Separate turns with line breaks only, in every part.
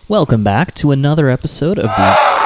Welcome back to another episode of the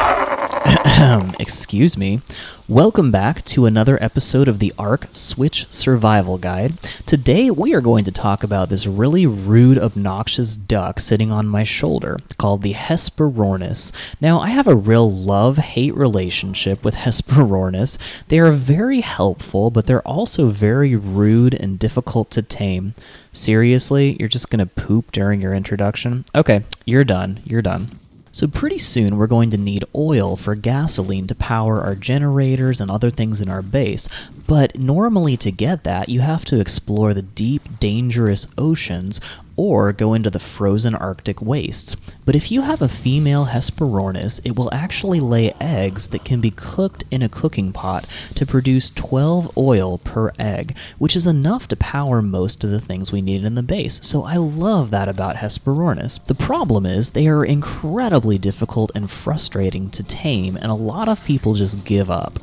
excuse me. Welcome back to another episode of the Ark Switch Survival Guide. Today we are going to talk about this really rude, obnoxious duck sitting on my shoulder called the Hesperornis. Now, I have a real love-hate relationship with Hesperornis. They are very helpful, but they're also very rude and difficult to tame. Seriously? You're just gonna poop during your introduction? Okay, you're done. You're done. So pretty soon we're going to need oil for gasoline to power our generators and other things in our base, but normally to get that you have to explore the deep, dangerous oceans or go into the frozen Arctic wastes. But if you have a female Hesperornis, it will actually lay eggs that can be cooked in a cooking pot to produce 12 oil per egg, which is enough to power most of the things we need in the base. So I love that about Hesperornis. The problem is they are incredibly difficult and frustrating to tame, and a lot of people just give up.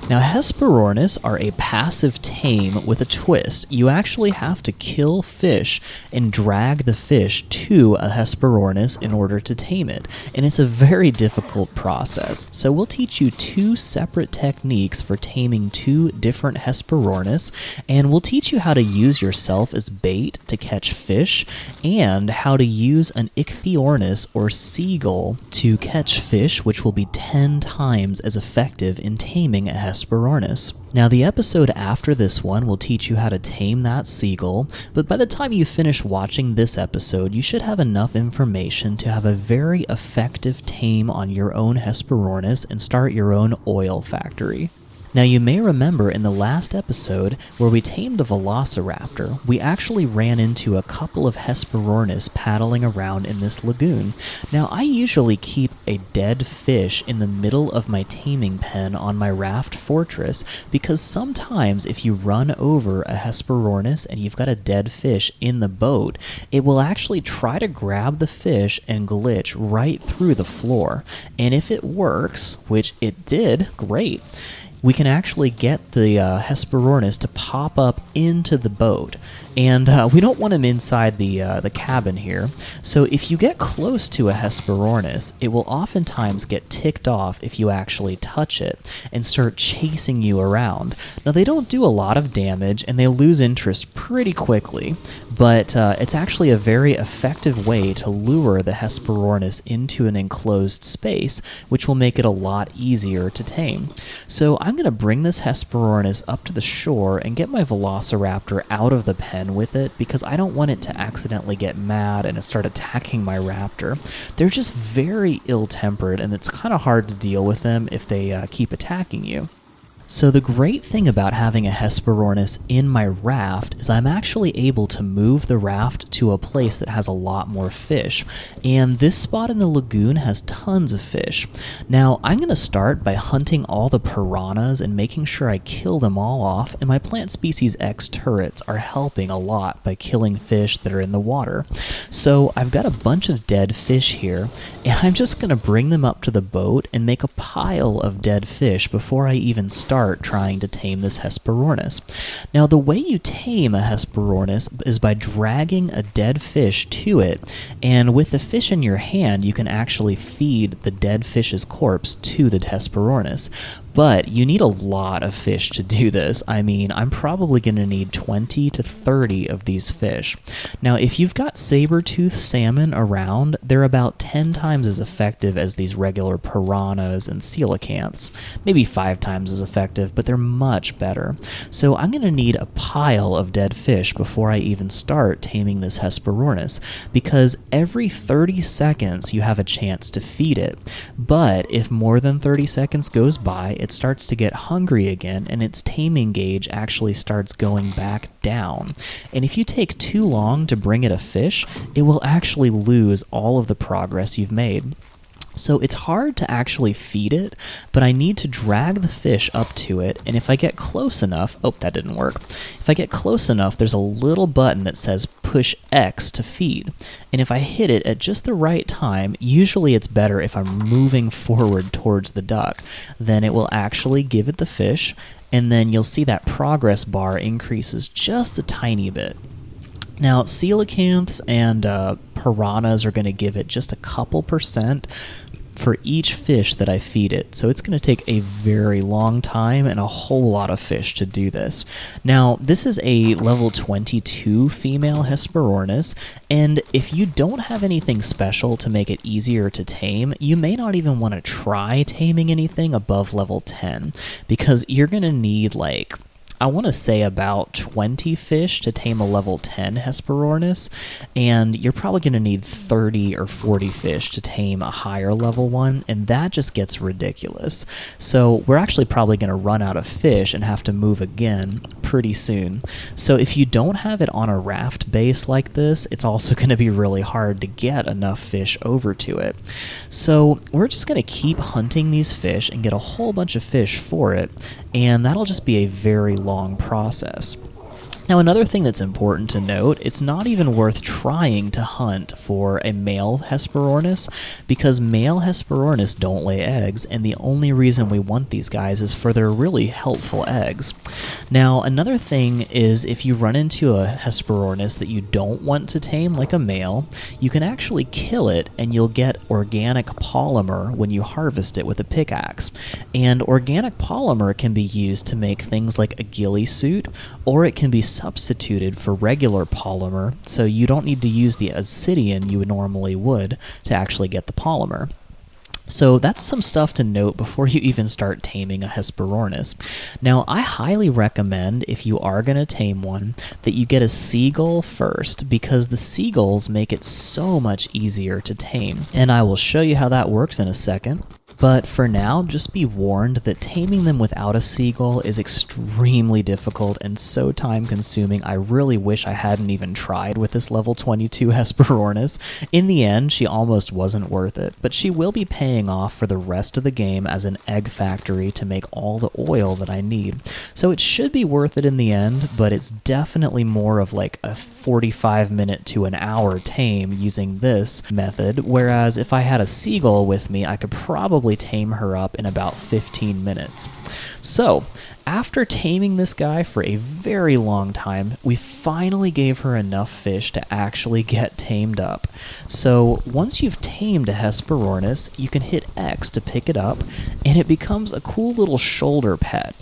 Now, Hesperornis are a passive tame with a twist. You actually have to kill fish and drag the fish to a Hesperornis in order to tame it, and it's a very difficult process. So we'll teach you two separate techniques for taming two different Hesperornis, and we'll teach you how to use yourself as bait to catch fish, and how to use an Ichthyornis or seagull to catch fish, which will be 10 times as effective in taming a Hesperornis. Now, the episode after this one will teach you how to tame that seagull, but by the time you finish watching this episode, you should have enough information to have a very effective tame on your own Hesperornis and start your own oil factory. Now, you may remember in the last episode where we tamed a velociraptor, we actually ran into a couple of Hesperornis paddling around in this lagoon. Now, I usually keep a dead fish in the middle of my taming pen on my raft fortress because sometimes if you run over a Hesperornis and you've got a dead fish in the boat, it will actually try to grab the fish and glitch right through the floor. And if it works, which it did, great. We can actually get the Hesperornis to pop up into the boat, and we don't want him inside the cabin here. So if you get close to a Hesperornis, it will oftentimes get ticked off if you actually touch it and start chasing you around. Now, they don't do a lot of damage, and they lose interest pretty quickly, but it's actually a very effective way to lure the Hesperornis into an enclosed space, which will make it a lot easier to tame. So I'm going to bring this Hesperornis up to the shore and get my velociraptor out of the pen with it because I don't want it to accidentally get mad and start attacking my raptor. They're just very ill-tempered, and it's kind of hard to deal with them if they keep attacking you. So the great thing about having a Hesperornis in my raft is I'm actually able to move the raft to a place that has a lot more fish, and this spot in the lagoon has tons of fish. Now, I'm going to start by hunting all the piranhas and making sure I kill them all off, and my Plant Species X turrets are helping a lot by killing fish that are in the water. So I've got a bunch of dead fish here, and I'm just going to bring them up to the boat and make a pile of dead fish before I even start trying to tame this Hesperornis. Now, the way you tame a Hesperornis is by dragging a dead fish to it, and with the fish in your hand, you can actually feed the dead fish's corpse to the Hesperornis. But you need a lot of fish to do this. I mean, I'm probably going to need 20 to 30 of these fish. Now, if you've got saber-toothed salmon around, they're about 10 times as effective as these regular piranhas and coelacanths. Maybe 5 times as effective, but they're much better. So I'm going to need a pile of dead fish before I even start taming this Hesperornis, because every 30 seconds you have a chance to feed it. But if more than 30 seconds goes by, it starts to get hungry again, and its taming gauge actually starts going back down. And if you take too long to bring it a fish, it will actually lose all of the progress you've made. So it's hard to actually feed it, but I need to drag the fish up to it, and if I get close enough, oh, that didn't work. If I get close enough, there's a little button that says push X to feed, and if I hit it at just the right time, usually it's better if I'm moving forward towards the duck, then it will actually give it the fish, and then you'll see that progress bar increases just a tiny bit. Now, coelacanths and piranhas are going to give it just a couple percent for each fish that I feed it. So it's going to take a very long time and a whole lot of fish to do this. Now, this is a level 22 female Hesperornis, and if you don't have anything special to make it easier to tame, you may not even want to try taming anything above level 10, because you're going to need like, I want to say about 20 fish to tame a level 10 Hesperornis, and you're probably going to need 30 or 40 fish to tame a higher level one, and that just gets ridiculous. So we're actually probably going to run out of fish and have to move again pretty soon. So if you don't have it on a raft base like this, it's also going to be really hard to get enough fish over to it. So we're just going to keep hunting these fish and get a whole bunch of fish for it, and that'll just be a very long process. Now, another thing that's important to note, it's not even worth trying to hunt for a male Hesperornis, because male Hesperornis don't lay eggs, and the only reason we want these guys is for their really helpful eggs. Now, another thing is if you run into a Hesperornis that you don't want to tame, like a male, you can actually kill it and you'll get organic polymer when you harvest it with a pickaxe. And organic polymer can be used to make things like a ghillie suit, or it can be substituted for regular polymer, so you don't need to use the obsidian you normally would to actually get the polymer. So that's some stuff to note before you even start taming a Hesperornis. Now, I highly recommend, if you are going to tame one, that you get a seagull first, because the seagulls make it so much easier to tame. And I will show you how that works in a second. But for now, just be warned that taming them without a seagull is extremely difficult and so time-consuming. I really wish I hadn't even tried with this level 22 Hesperornis. In the end, she almost wasn't worth it, but she will be paying off for the rest of the game as an egg factory to make all the oil that I need. So it should be worth it in the end, but it's definitely more of like a 45-minute to an hour tame using this method, whereas if I had a seagull with me, I could probably tame her up in about 15 minutes. So, after taming this guy for a very long time, we finally gave her enough fish to actually get tamed up. So, once you've tamed a Hesperornis, you can hit X to pick it up, and it becomes a cool little shoulder pet.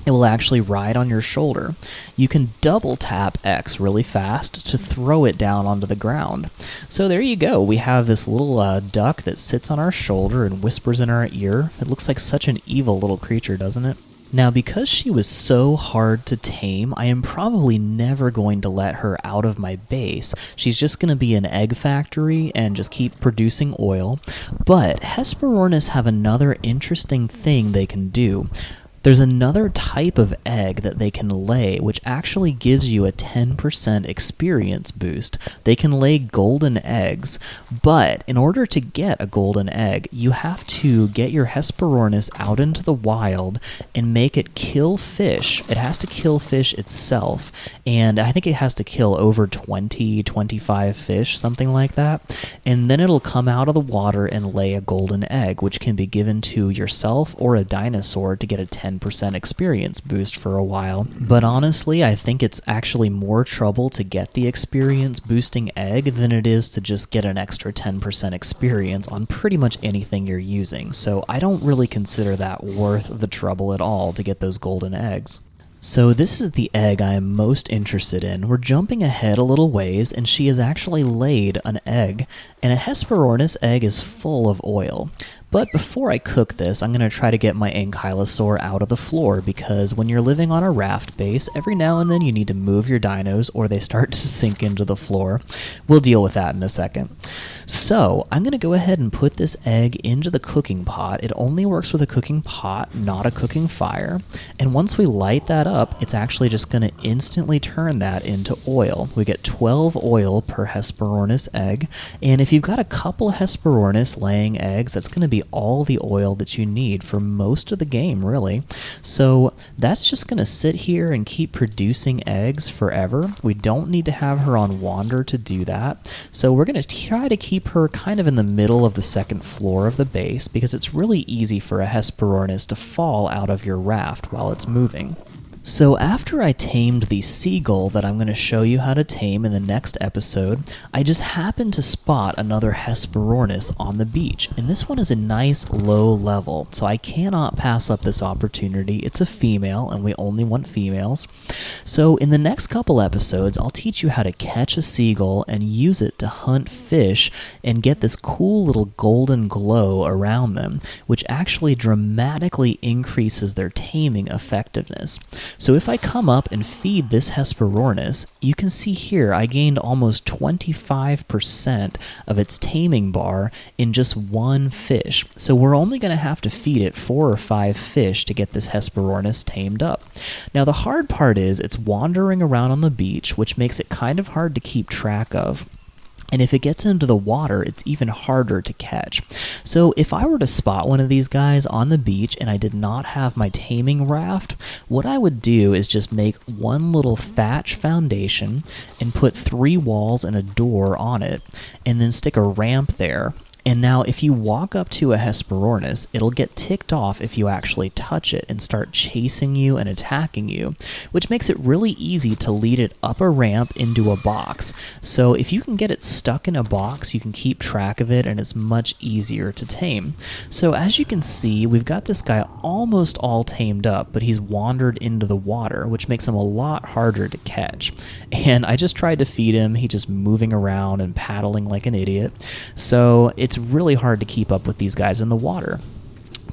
It will actually ride on your shoulder. You can double tap X really fast to throw it down onto the ground. So there you go. We have this little duck that sits on our shoulder and whispers in our ear. It looks like such an evil little creature, doesn't it? Now, because she was so hard to tame, I am probably never going to let her out of my base. She's just going to be an egg factory and just keep producing oil. But Hesperornis have another interesting thing they can do. There's another type of egg that they can lay, which actually gives you a 10% experience boost. They can lay golden eggs, but in order to get a golden egg, you have to get your Hesperornis out into the wild and make it kill fish. It has to kill fish itself, and I think it has to kill over 20, 25 fish, something like that, and then it'll come out of the water and lay a golden egg, which can be given to yourself or a dinosaur to get a 10% experience boost for a while. But honestly, I think it's actually more trouble to get the experience boosting egg than it is to just get an extra 10% experience on pretty much anything you're using. So I don't really consider that worth the trouble at all to get those golden eggs. So this is the egg I am most interested in. We're jumping ahead a little ways, and she has actually laid an egg, and a Hesperornis egg is full of oil. But before I cook this, I'm going to try to get my ankylosaur out of the floor, because when you're living on a raft base, every now and then you need to move your dinos or they start to sink into the floor. We'll deal with that in a second. So I'm going to go ahead and put this egg into the cooking pot. It only works with a cooking pot, not a cooking fire. And once we light that up, it's actually just going to instantly turn that into oil. We get 12 oil per Hesperornis egg. And if you've got a couple Hesperornis laying eggs, that's going to be all the oil that you need for most of the game, really. So that's just going to sit here and keep producing eggs forever. We don't need to have her on wander to do that. So we're going to try to keep her kind of in the middle of the second floor of the base, because it's really easy for a Hesperornis to fall out of your raft while it's moving. So after I tamed the seagull that I'm going to show you how to tame in the next episode, I just happened to spot another Hesperornis on the beach, and this one is a nice low level, so I cannot pass up this opportunity. It's a female, and we only want females. So in the next couple episodes, I'll teach you how to catch a seagull and use it to hunt fish and get this cool little golden glow around them, which actually dramatically increases their taming effectiveness. So if I come up and feed this Hesperornis, you can see here I gained almost 25% of its taming bar in just one fish. So we're only going to have to feed it 4 or 5 fish to get this Hesperornis tamed up. Now the hard part is it's wandering around on the beach, which makes it kind of hard to keep track of. And if it gets into the water, it's even harder to catch. So if I were to spot one of these guys on the beach and I did not have my taming raft, what I would do is just make one little thatch foundation and put 3 walls and a door on it, and then stick a ramp there. And now if you walk up to a Hesperornis, it'll get ticked off if you actually touch it and start chasing you and attacking you, which makes it really easy to lead it up a ramp into a box. So if you can get it stuck in a box, you can keep track of it and it's much easier to tame. So as you can see, we've got this guy almost all tamed up, but he's wandered into the water, which makes him a lot harder to catch. And I just tried to feed him, he's just moving around and paddling like an idiot. So it's really hard to keep up with these guys in the water.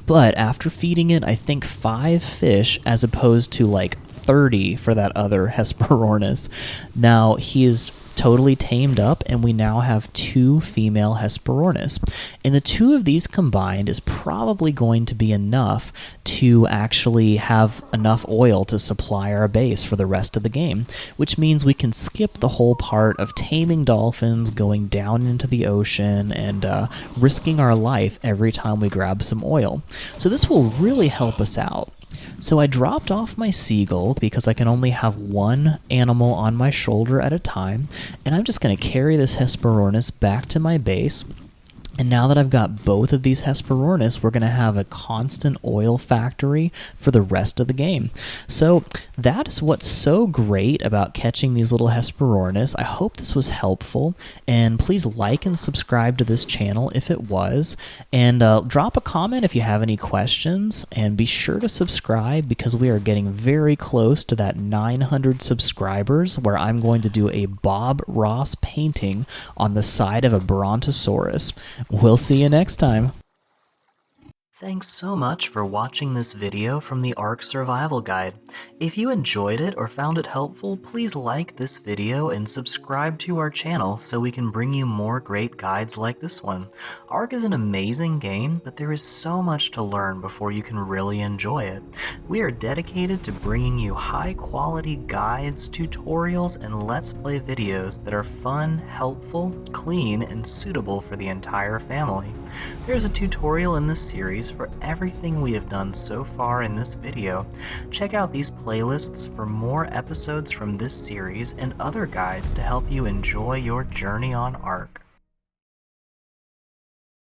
But after feeding it, I think 5 fish as opposed to like 30 for that other Hesperornis, now he is totally tamed up, and we now have 2 female Hesperornis. And the 2 of these combined is probably going to be enough to actually have enough oil to supply our base for the rest of the game, which means we can skip the whole part of taming dolphins, going down into the ocean, and risking our life every time we grab some oil. So this will really help us out. So I dropped off my seagull because I can only have 1 animal on my shoulder at a time, and I'm just going to carry this Hesperornis back to my base. And now that I've got both of these Hesperornis, we're going to have a constant oil factory for the rest of the game. So that is what's so great about catching these little Hesperornis. I hope this was helpful, and please like and subscribe to this channel if it was, and drop a comment if you have any questions, and be sure to subscribe because we are getting very close to that 900 subscribers where I'm going to do a Bob Ross painting on the side of a Brontosaurus. We'll see you next time. Thanks so much for watching this video from the Ark Survival Guide. If you enjoyed it or found it helpful, please like this video and subscribe to our channel so we can bring you more great guides like this one. Ark is an amazing game, but there is so much to learn before you can really enjoy it. We are dedicated to bringing you high-quality guides, tutorials, and Let's Play videos that are fun, helpful, clean, and suitable for the entire family. There's a tutorial in this series for everything we have done so far in this video. Check out these playlists for more episodes from this series and other guides to help you enjoy your journey on Ark.